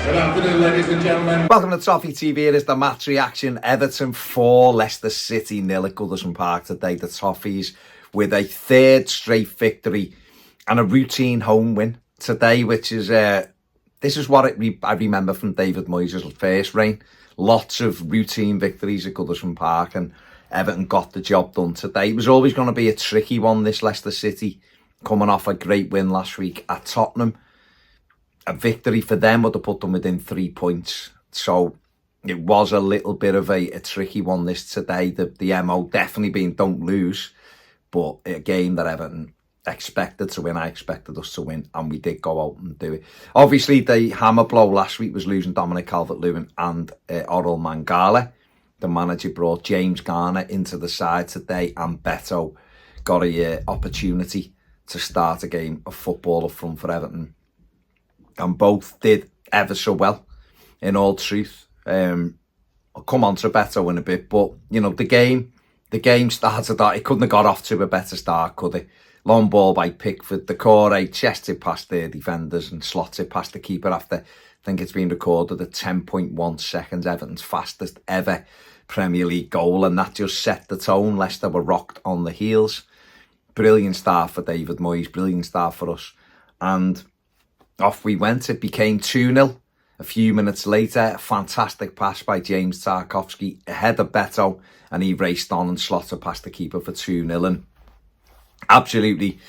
Good afternoon, ladies and gentlemen. Welcome to Toffee TV. It is the match reaction. Everton 4, Leicester City 0 at Goodison Park today. The Toffees with a third straight victory and a routine home win today, which is this is what I remember from David Moyes' first reign. Lots of routine victories at Goodison Park, and Everton got the job done today. It was always going to be a tricky one, this Leicester City, coming off a great win last week at Tottenham. A victory for them would have put them within 3 points. So it was a little bit of a tricky one this today. The MO definitely being don't lose, but a game that Everton expected to win. I expected us to win, and we did go out and do it. Obviously, the hammer blow last week was losing Dominic Calvert-Lewin and Orel Mangala. The manager brought James Garner into the side today, and Beto got a opportunity to start a game of football up front for Everton. And both did ever so well, in all truth. I'll come on to Beto in a bit, but, you know, the game started that. It couldn't have got off to a better start, could it? Long ball by Pickford. Decore chested past their defenders and slots it past the keeper after, I think it's been recorded at 10.1 seconds. Everton's fastest ever Premier League goal, and that just set the tone. Leicester were rocked on the heels. Brilliant start for David Moyes, brilliant start for us. And off we went. It became 2-0. A few minutes later, a fantastic pass by James Tarkowski ahead of Beto, and he raced on and slotted past the keeper for 2-0. And absolutely,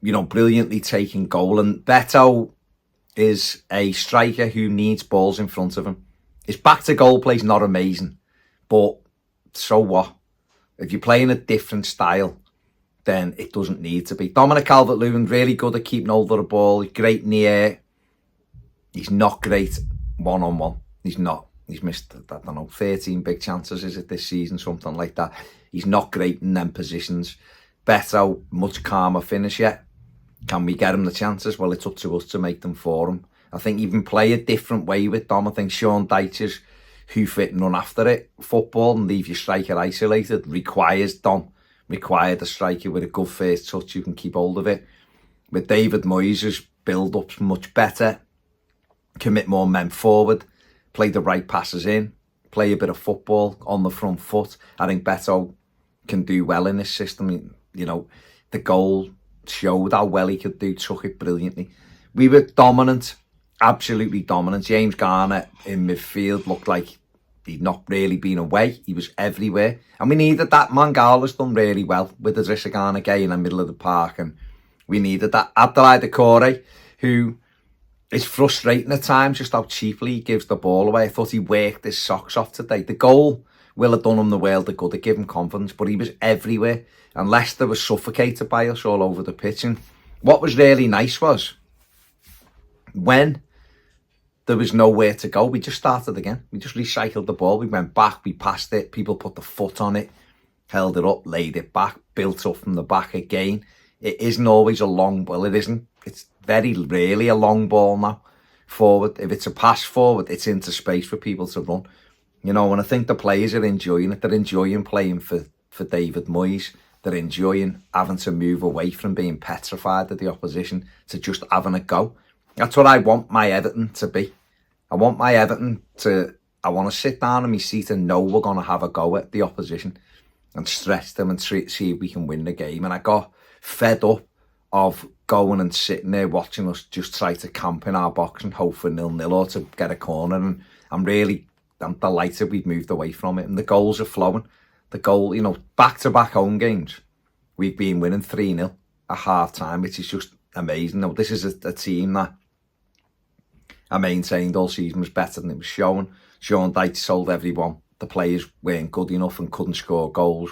you know, brilliantly taken goal. And Beto is a striker who needs balls in front of him. His back to goal play is not amazing, but so what? If you're playing a different style, then it doesn't need to be. Dominic Calvert-Lewin, really good at keeping hold of the ball. He's great in the air. He's not great one-on-one. He's not. He's missed, I don't know, 13 big chances, is it, this season? Something like that. He's not great in them positions. Beto, much calmer finish yet. Can we get him the chances? Well, it's up to us to make them for him. I think you can play a different way with Dom. I think Sean Dyche's hoof it and run after it football and leave your striker isolated requires Dom. Required a striker with a good first touch who can keep hold of it. With David Moyes' build-up's much better. Commit more men forward. Play the right passes in. Play a bit of football on the front foot. I think Beto can do well in this system. You know, the goal showed how well he could do. Took it brilliantly. We were dominant. Absolutely dominant. James Garner in midfield looked like he'd not really been away. He was everywhere. And we needed that. Mangala's done really well with the Garner gay in the middle of the park. And we needed that. Abdoulaye Decore, who is frustrating at times, just how cheaply he gives the ball away. I thought he worked his socks off today. The goal will have done him the world of good. It gave him confidence, but he was everywhere. And Leicester was suffocated by us all over the pitch. And what was really nice was, when there was nowhere to go, we just started again. We just recycled the ball. We went back, we passed it. People put the foot on it, held it up, laid it back, built up from the back again. It isn't always a long ball. It isn't. It's very rarely a long ball now forward. If it's a pass forward, it's into space for people to run. You know, and I think the players are enjoying it. They're enjoying playing for David Moyes. They're enjoying having to move away from being petrified of the opposition to just having a go. That's what I want my Everton to be. I want my Everton to, I want to sit down in my seat and know we're going to have a go at the opposition and stretch them and see if we can win the game. And I got fed up of going and sitting there watching us just try to camp in our box and hope for 0-0 or to get a corner. And I'm delighted we've moved away from it. And the goals are flowing. The goal, you know, back-to-back home games, we've been winning 3-0 at half-time, which is just amazing. Now, this is a team that I maintained all season was better than it was showing. Sean Dyche told everyone the players weren't good enough and couldn't score goals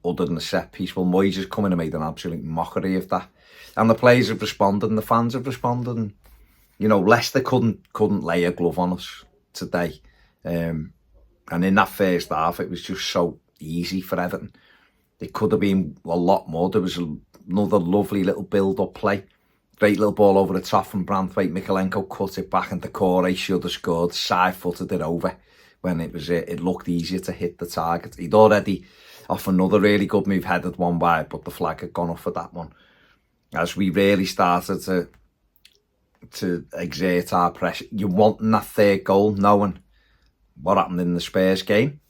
other than the set piece. Well, Moyes has come in and made an absolute mockery of that. And the players have responded and the fans have responded. And, you know, Leicester couldn't lay a glove on us today. And in that first half, it was just so easy for Everton. It could have been a lot more. There was another lovely little build-up play. Great little ball over the top from Branthwaite. Mikalenko cut it back and Decore should have scored. Side-footed it over when it looked easier to hit the target. He'd already, off another really good move, headed one wide, but the flag had gone off for that one. As we really started to to exert our pressure. You're wanting that third goal, knowing what happened in the Spurs game.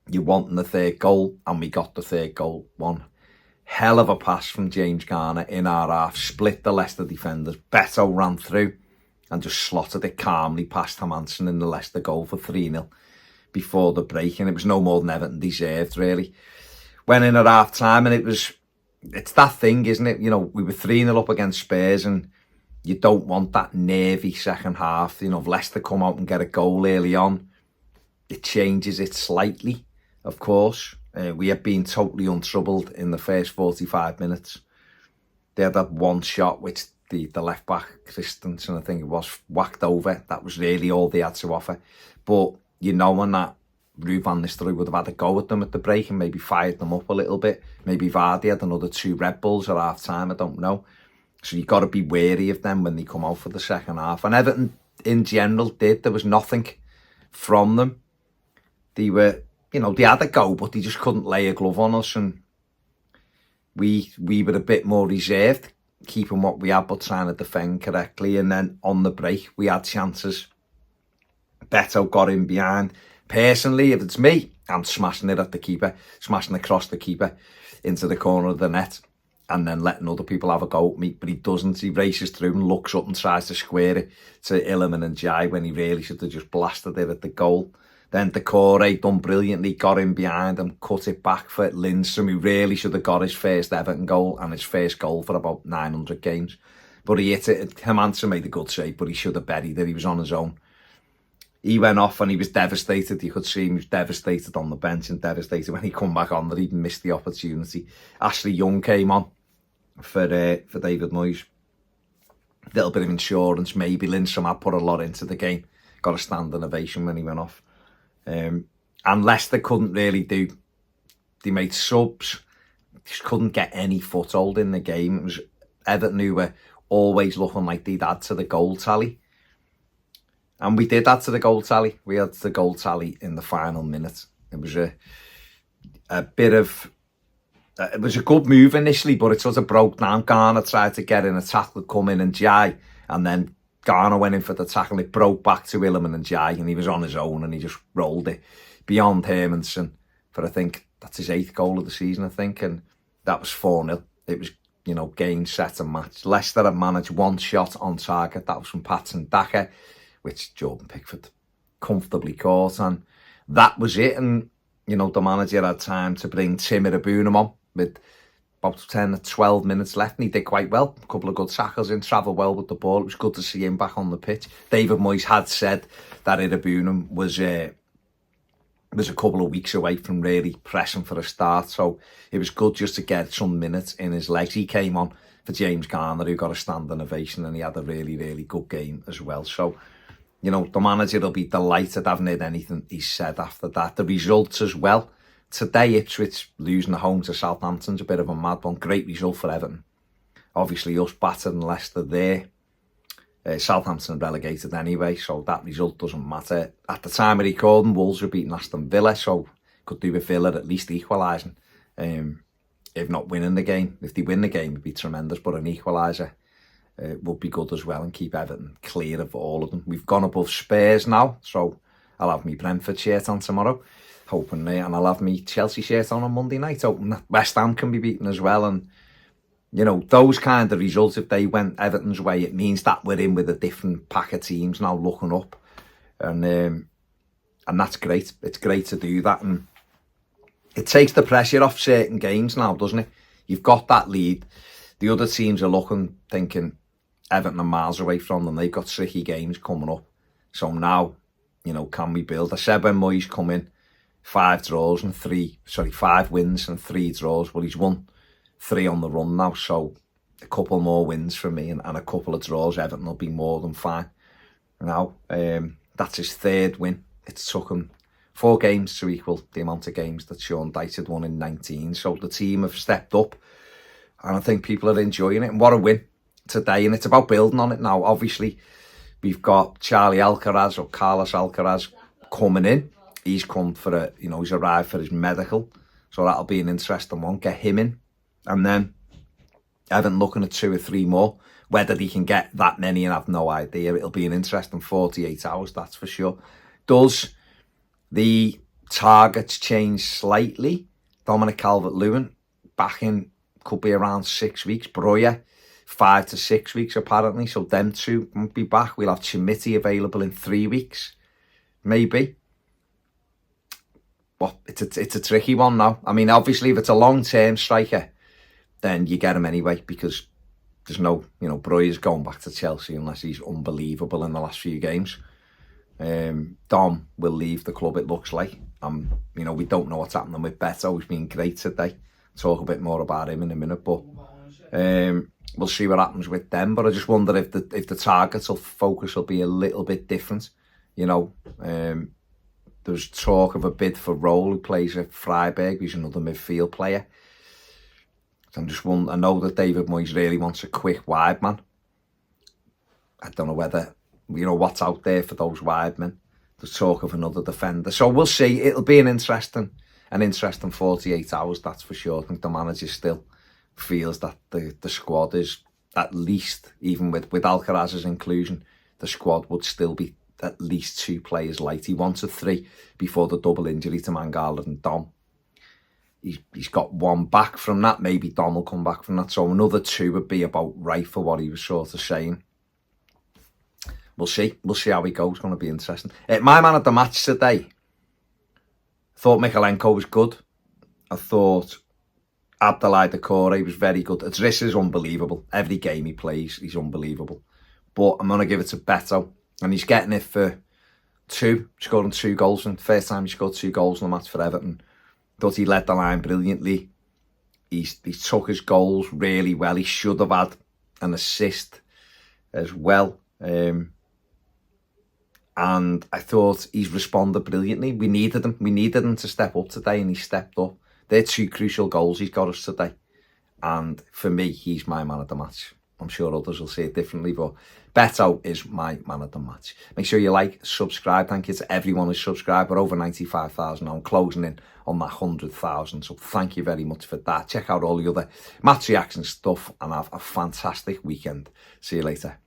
You're wanting the third goal, and we got the third goal. One hell of a pass from James Garner in our half, split the Leicester defenders. Beto ran through and just slotted it calmly past Hermansen in the Leicester goal for 3-0 before the break, and it was no more than Everton deserved, really. Went in at half time, and it's that thing, isn't it? You know, we were 3-0 up against Spurs, and you don't want that nervy second half. You know, if Leicester come out and get a goal early on, it changes it slightly, of course. We had been totally untroubled in the first 45 minutes. They had that one shot, which the left back, Christensen, I think it was, whacked over. That was really all they had to offer. But you know, when that Ruud van Nistelrooy would have had a go at them at the break and maybe fired them up a little bit. Maybe Vardy had another 2 Red Bulls at half time, I don't know. So you've got to be wary of them when they come out for the second half. And Everton, in general, did. There was nothing from them. They were, you know, they had a go, but they just couldn't lay a glove on us. And we were a bit more reserved, keeping what we had, but trying to defend correctly. And then on the break, we had chances. Beto got in behind. Personally, if it's me, I'm smashing it at the keeper, smashing across the keeper into the corner of the net, and then letting other people have a go at me. But he doesn't. He races through and looks up and tries to square it to Illiman and Jai when he really should have just blasted it at the goal. Then Decore done brilliantly, got in behind and cut it back for Lindstrom, who really should have got his first Everton goal and his first goal for about 900 games. But he hit it. Hermansen made a good save, but he should have buried it. He was on his own. He went off and he was devastated. You could see him, he was devastated on the bench and devastated when he come back on that he'd missed the opportunity. Ashley Young came on for David Moyes. A little bit of insurance, maybe. Lindstrom had put a lot into the game. Got a standing ovation when he went off. And Leicester couldn't really do. They made subs. Just couldn't get any foothold in the game. It was Everton who were always looking like they'd add to the goal tally. And we did add to the goal tally. We had the goal tally in the final minute. It was a bit of... it was a good move initially, but it sort of broke down. Garner tried to get in a tackle, come in and Jai, and then Garner went in for the tackle. It broke back to Illiman and Jai, and he was on his own, and he just rolled it beyond Hermansen for, I think, that's his 8th goal of the season, I think, and that was 4-0. It was, you know, game, set and match. Leicester had managed 1 shot on target. That was from Patson Daka, which Jordan Pickford comfortably caught, and that was it. And, you know, the manager had time to bring Tim Irabunam on with about 10 or 12 minutes left, and he did quite well. A couple of good tackles in, travelled well with the ball. It was good to see him back on the pitch. David Moyes had said that Irabunam was a couple of weeks away from really pressing for a start, so it was good just to get some minutes in his legs. He came on for James Garner, who got a standing ovation, and he had a really, really good game as well. So, you know, the manager will be delighted. I haven't heard anything he said after that. The results as well. Today, Ipswich losing at home to Southampton's a bit of a mad one. Great result for Everton. Obviously, us battered and Leicester there. Southampton relegated anyway, so that result doesn't matter. At the time of recording, Wolves were beating Aston Villa, so could do with Villa at least equalising. If not winning the game. If they win the game, it'd be tremendous, but an equaliser would be good as well and keep Everton clear of all of them. We've gone above Spurs now, so I'll have my Brentford shirt on tomorrow, hoping, and I'll have my Chelsea shirt on Monday night, hoping that West Ham can be beaten as well. And, you know, those kind of results, if they went Everton's way, it means that we're in with a different pack of teams now looking up. And that's great. It's great to do that. And it takes the pressure off certain games now, doesn't it? You've got that lead. The other teams are looking, thinking Everton are miles away from them. They've got tricky games coming up. So now, you know, can we build? I said when Moyes come in, 5 wins and 3 draws. Well, he's won 3 on the run now, so a couple more wins for me and a couple of draws. Everton will be more than fine. Now, that's his 3rd win. It's took him 4 games to equal the amount of games that Sean Dyche had won in 19. So the team have stepped up, and I think people are enjoying it. And what a win today, and it's about building on it now. Obviously, we've got Charlie Alcaraz, or Carlos Alcaraz, coming in. He's come for he's arrived for his medical, so that'll be an interesting one. Get him in, and then Everton looking at 2 or 3 more. Whether they can get that many, and I've no idea. It'll be an interesting 48 hours, that's for sure. Does the targets change slightly? Dominic Calvert-Lewin back in, could be around 6 weeks. Brien, 5 to 6 weeks apparently. So them two won't be back. We'll have Chimiti available in 3 weeks, maybe. But it's a tricky one now. I mean, obviously, if it's a long-term striker, then you get him anyway, because there's no, Brien's going back to Chelsea unless he's unbelievable in the last few games. Dom will leave the club, it looks like. We don't know what's happening with Beto. He's been great today. Talk a bit more about him in a minute, but we'll see what happens with them. But I just wonder if the targets or focus will be a little bit different. There's talk of a bid for Roll, who plays at Freiburg, who's another midfield player. So I'm just wondering, I know that David Moyes really wants a quick wide man. I don't know whether, what's out there for those wide men. There's talk of another defender. So we'll see. It'll be an interesting 48 hours, that's for sure. I think the manager still feels that the squad is, at least, even with Alcaraz's inclusion, the squad would still be at least 2 players light. He wanted 3 before the double injury to Mangala and Dom. He's got 1 back from that. Maybe Dom will come back from that. So another 2 would be about right for what he was sort of saying. We'll see. We'll see how he goes. It's going to be interesting. My man at the match today, thought Mikalenko was good. I thought Abdoulaye Doucouré was very good. Idris is unbelievable. Every game he plays, he's unbelievable. But I'm going to give it to Beto. And he's getting it for 2, scoring 2 goals. And first time he scored 2 goals in the match for Everton. Thought he led the line brilliantly. He took his goals really well. He should have had an assist as well. And I thought he's responded brilliantly. We needed him. We needed him to step up today, and he stepped up. They're 2 crucial goals he's got us today. And for me, he's my man of the match. I'm sure others will see it differently, but Beto is my man of the match. Make sure you like, subscribe. Thank you to everyone who's subscribed. We're over 95,000 now. I'm closing in on that 100,000. So thank you very much for that. Check out all the other match reaction stuff and have a fantastic weekend. See you later.